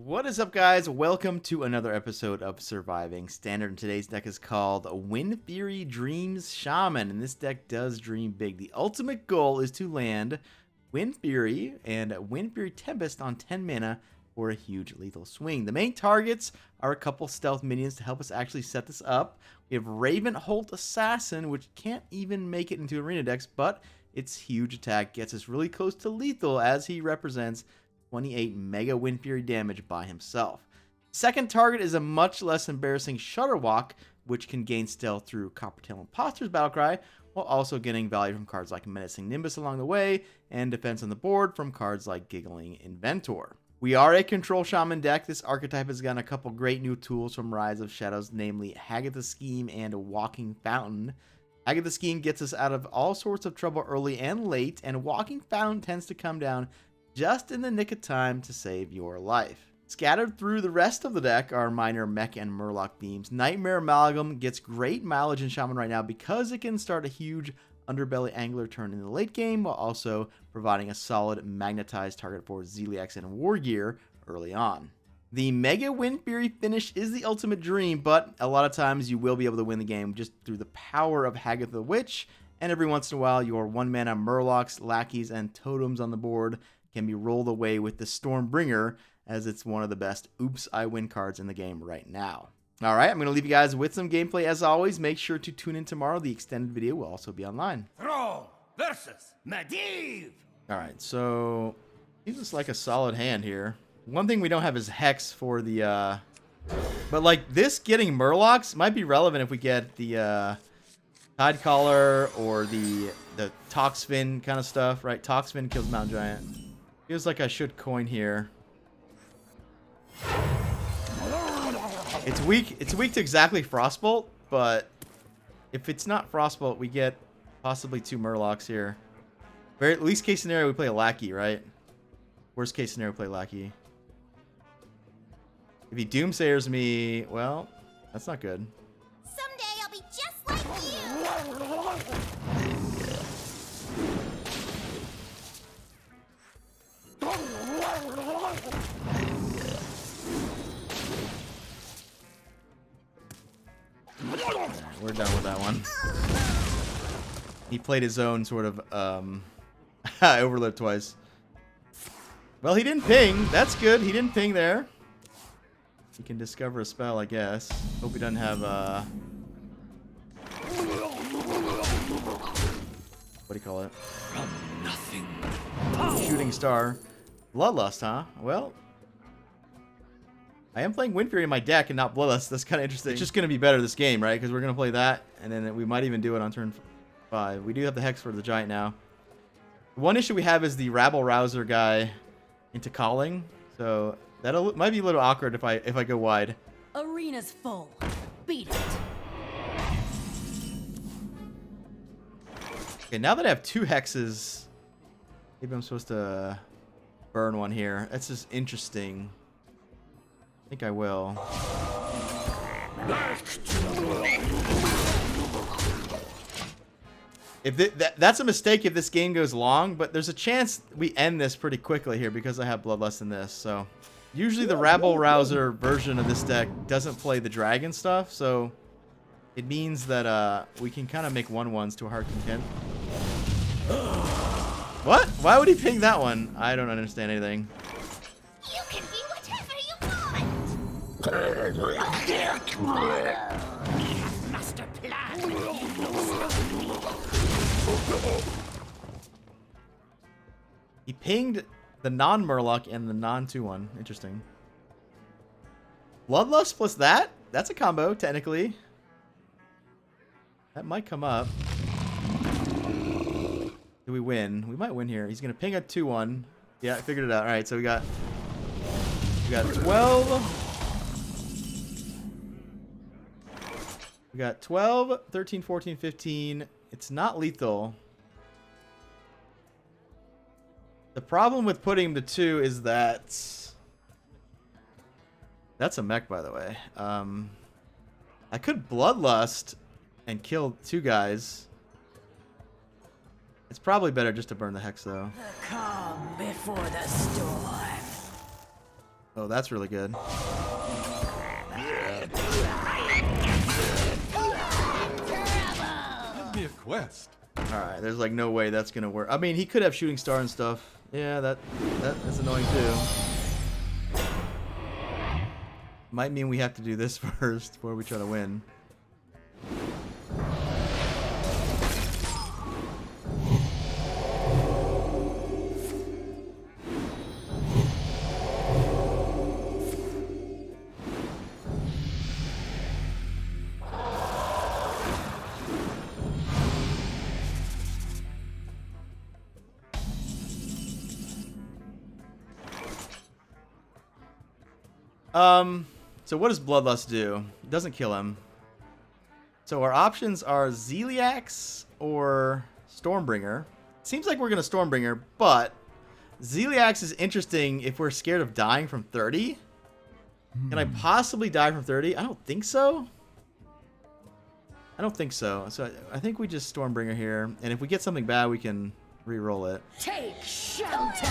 What is up, guys? Welcome to another episode of Surviving Standard. And today's deck is called Windfury Dreams Shaman, and this deck does dream big. The ultimate goal is to land Windfury and Windfury Tempest on 10 mana for a huge lethal swing. The main targets are a couple stealth minions to help us actually set this up. We have Ravenholt Assassin, which can't even make it into arena decks, but its huge attack gets us really close to lethal as he represents 28 mega Windfury damage by himself. Second target is a much less embarrassing Shutterwalk, which can gain stealth through Coppertail Imposter's Battlecry, while also getting value from cards like Menacing Nimbus along the way, and defense on the board from cards like Giggling Inventor. We are a control shaman deck. This archetype has gotten a couple great new tools from Rise of Shadows, namely Hagatha Scheme and Walking Fountain. Hagatha Scheme gets us out of all sorts of trouble early and late, and Walking Fountain tends to come down just in the nick of time to save your life. Scattered through the rest of the deck are minor Mech and Murloc themes. Nightmare Amalgam gets great mileage in Shaman right now because it can start a huge Underbelly Angler turn in the late game, while also providing a solid magnetized target for Zeliax and Wargear early on. The Mega Windfury finish is the ultimate dream, but a lot of times you will be able to win the game just through the power of Hagatha the Witch, and every once in a while your 1-mana Murlocs, Lackeys, and Totems on the board can be rolled away with the Stormbringer, as it's one of the best Oops, I Win cards in the game right now. Alright, I'm going to leave you guys with some gameplay as always. Make sure to tune in tomorrow. The extended video will also be online. Thrall versus Medivh. Alright, so he's just like a solid hand here. One thing we don't have is Hex for the, but like this getting Murlocs might be relevant if we get the, Tidecaller or the Toxfin kind of stuff, right? Toxfin kills Mountain Giant. Feels like I should coin here. It's weak to exactly Frostbolt, but if it's not Frostbolt, we get possibly 2 Murlocs here. Very least case scenario, we play a Lackey, right? Worst case scenario, we play Lackey. If he Doomsayers me, well, that's not good. Someday I'll be just like you. We're done with that one. He played his own sort of overlip twice. Well, he didn't ping. That's good. He didn't ping there. He can discover a spell, I guess. Hope he doesn't have what do you call it? From nothing. Shooting Star. Bloodlust, huh? Well, I am playing Windfury in my deck and not Bloodlust. That's kind of interesting. It's just going to be better this game, right? Because we're going to play that, and then we might even do it on turn 5. We do have the Hex for the Giant now. One issue we have is the Rabble Rouser guy into Calling, so that might be a little awkward if I go wide. Arena's full. Beat it. Okay, now that I have 2 Hexes, maybe I'm supposed to burn one here. That's just interesting. I think I will. If that's a mistake if this game goes long, but there's a chance we end this pretty quickly here because I have Bloodlust in this. So usually the Rabble Rouser version of this deck doesn't play the dragon stuff, so it means that we can kind of make 1/1s to a Heart Content. What? Why would he ping that one? I don't understand anything. You can be whatever you want. Master plan. He pinged the non-Murloc and the non-2/1. Interesting. Bloodlust plus that? That's a combo, technically. That might come up. Do we win? We might win here. He's going to ping a 2/1. Yeah, I figured it out. All right, so we got 12. We got 12, 13, 14, 15. It's not lethal. The problem with putting him to 2 is that... That's a mech, by the way. I could Bloodlust and kill 2 guys. It's probably better just to burn the Hex, though. The calm before the storm. Oh, that's really good. Give me a quest. Alright, there's like no way that's gonna work. I mean, he could have shooting star and stuff. Yeah, that's annoying too. Might mean we have to do this first before we try to win. So what does Bloodlust do? It doesn't kill him. So our options are Zeliax or Stormbringer. Seems like we're gonna Stormbringer, but Zeliax is interesting if we're scared of dying from 30. Can I possibly die from 30? I don't think so. I don't think so. So I think we just Stormbringer here, and if we get something bad, we can re-roll it. Take shelter!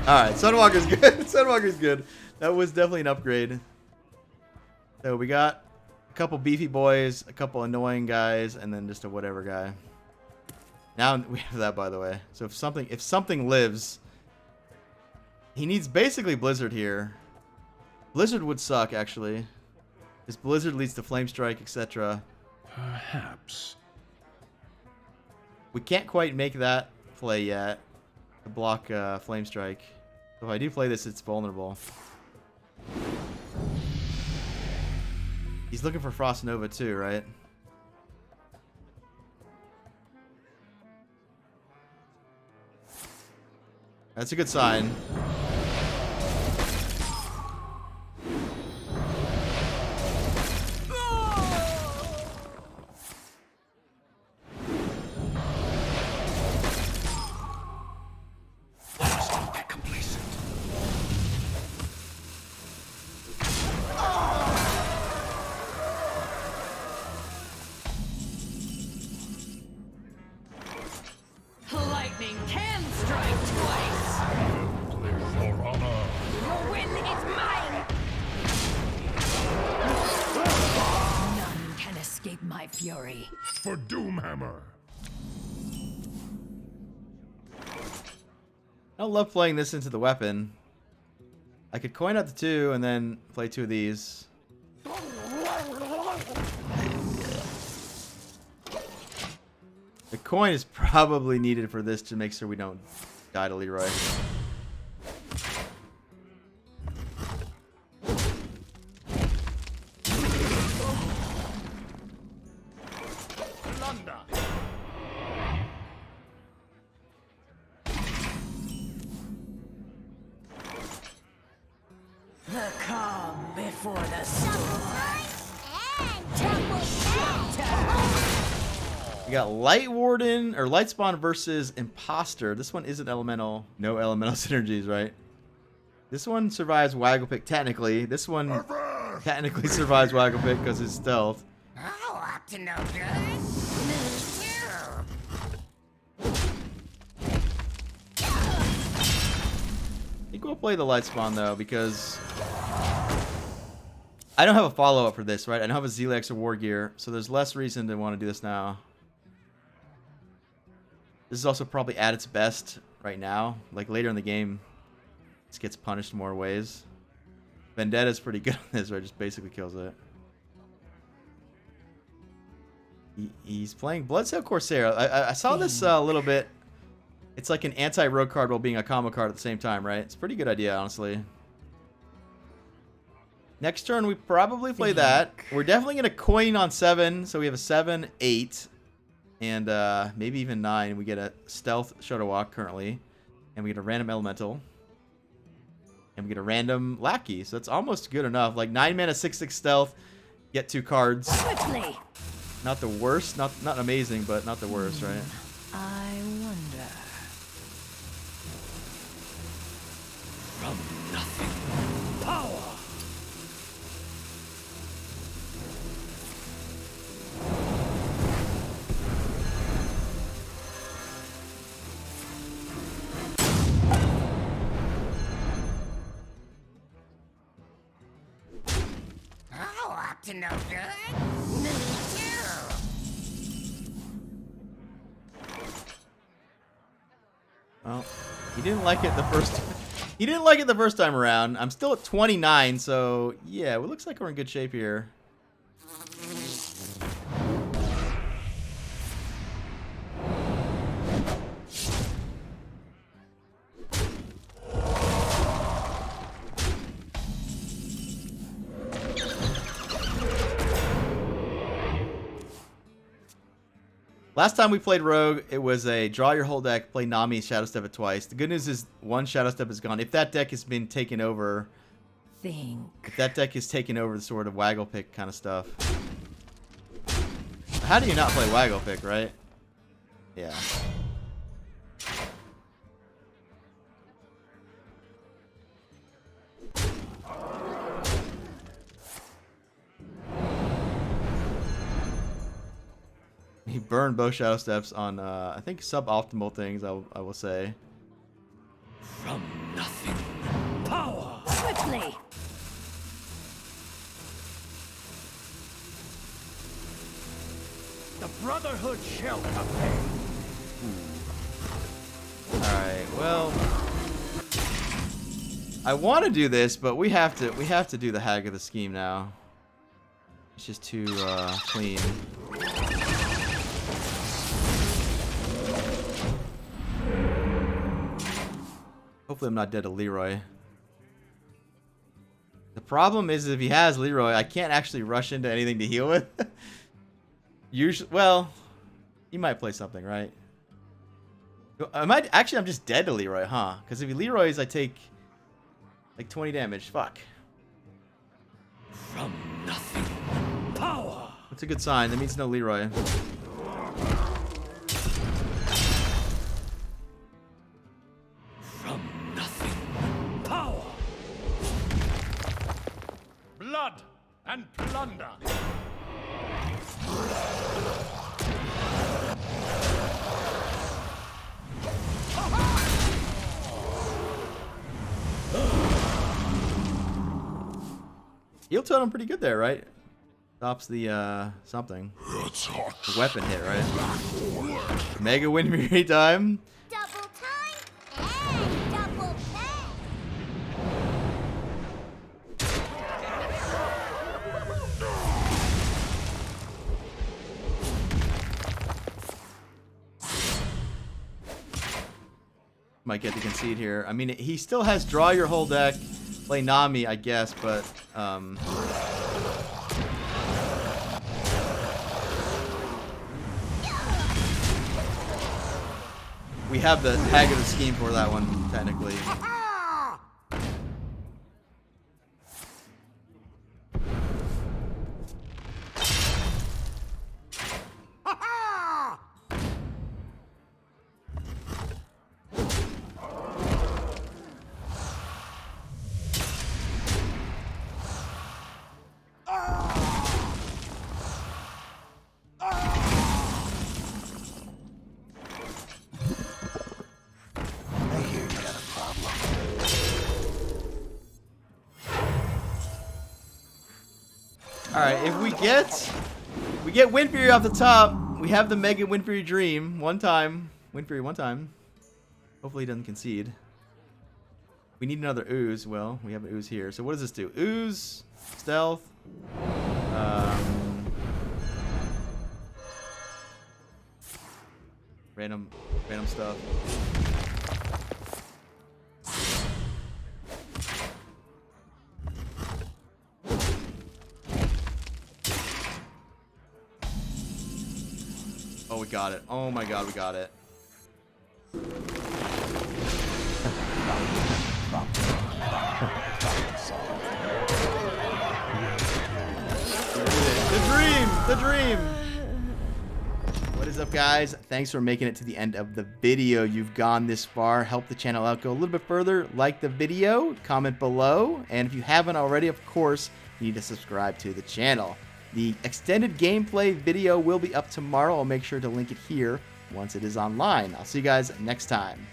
Alright, Sunwalker's good. Sunwalker's good. That was definitely an upgrade. So we got a couple beefy boys, a couple annoying guys, and then just a whatever guy. Now we have that, by the way. So if something lives, he needs basically Blizzard here. Blizzard would suck, actually. Because Blizzard leads to Flame Strike, etc. Perhaps. We can't quite make that play yet to block Flame Strike. So if I do play this, it's vulnerable. He's looking for Frost Nova too, right? That's a good sign. Lightning can strike twice! For honor. Your win is mine! None can escape my fury. For Doomhammer. I don't love playing this into the weapon. I could coin out the 2 and then play 2 of these. The coin is probably needed for this to make sure we don't die to Leroy. The calm before the storm. And double shelter. We got Light Warden or Lightspawn versus Imposter. This one isn't elemental. No elemental synergies, right? This one survives Wagglepick technically. This one technically survives Wagglepick because it's stealth. Oh, up to no good. I think we'll play the Lightspawn though because I don't have a follow-up for this, right? I don't have a Zelex or War Gear, so there's less reason to want to do this now. This is also probably at its best right now. Like later in the game, this gets punished more ways. Vendetta's pretty good on this, right? Just basically kills it. He's playing Bloodsail Corsair. I saw this a little bit. It's like an anti-rogue card while being a combo card at the same time, right? It's a pretty good idea, honestly. Next turn, we probably play that. We're definitely going to coin on 7, so we have a 7, 8, and maybe even 9. We get a Stealth Shadow Walk currently, and we get a random Elemental, and we get a random Lackey, so that's almost good enough. Like 9 mana, 6/6 Stealth, get 2 cards. Quickly! Not the worst, not amazing, but not the worst, right? I wonder. From nothing, power. no good? Me too. Well, he didn't like it the first. He didn't like it the first time around. I'm still at 29, so yeah, it looks like we're in good shape here. Last time we played Rogue, it was a draw your whole deck, play Nami, Shadow Step it twice. The good news is one Shadow Step is gone. If that deck has been taken over, if that deck is taken over the sort of Waggle Pick kind of stuff. How do you not play Waggle Pick, right? Yeah. He burned both Shadow Steps on, I think, suboptimal things, I will say. From nothing, power! Swiftly! The Brotherhood shall obey. Alright, well, I want to do this, but we have to do the Hag of the Scheme now. It's just too clean. Hopefully I'm not dead to Leroy. The problem is if he has Leroy, I can't actually rush into anything to heal with. Usually, well, he might play something, right? Actually, I'm just dead to Leroy, huh? Because if he Leroys, I take like 20 damage. Fuck. From nothing, power! That's a good sign. That means no Leroy. Blood and plunder. Heal totem pretty good there, right? Stops the something. The weapon hit, right? Mega Windfury time. Double time and double pay. Might get the concede here. I mean, he still has draw your whole deck, play Nami, I guess, but we have the Hag of the Scheme for that one, technically. Alright, if we get Windfury off the top, we have the Mega Windfury Dream. One time. Windfury one time. Hopefully he doesn't concede. We need another ooze. Well, we have an ooze here. So what does this do? Ooze, stealth, random stuff. Oh, we got it. Oh my god, we got it. The dream! The dream! What is up, guys? Thanks for making it to the end of the video. You've gone this far. Help the channel out. Go a little bit further. Like the video. Comment below. And if you haven't already, of course, you need to subscribe to the channel. The extended gameplay video will be up tomorrow. I'll make sure to link it here once it is online. I'll see you guys next time.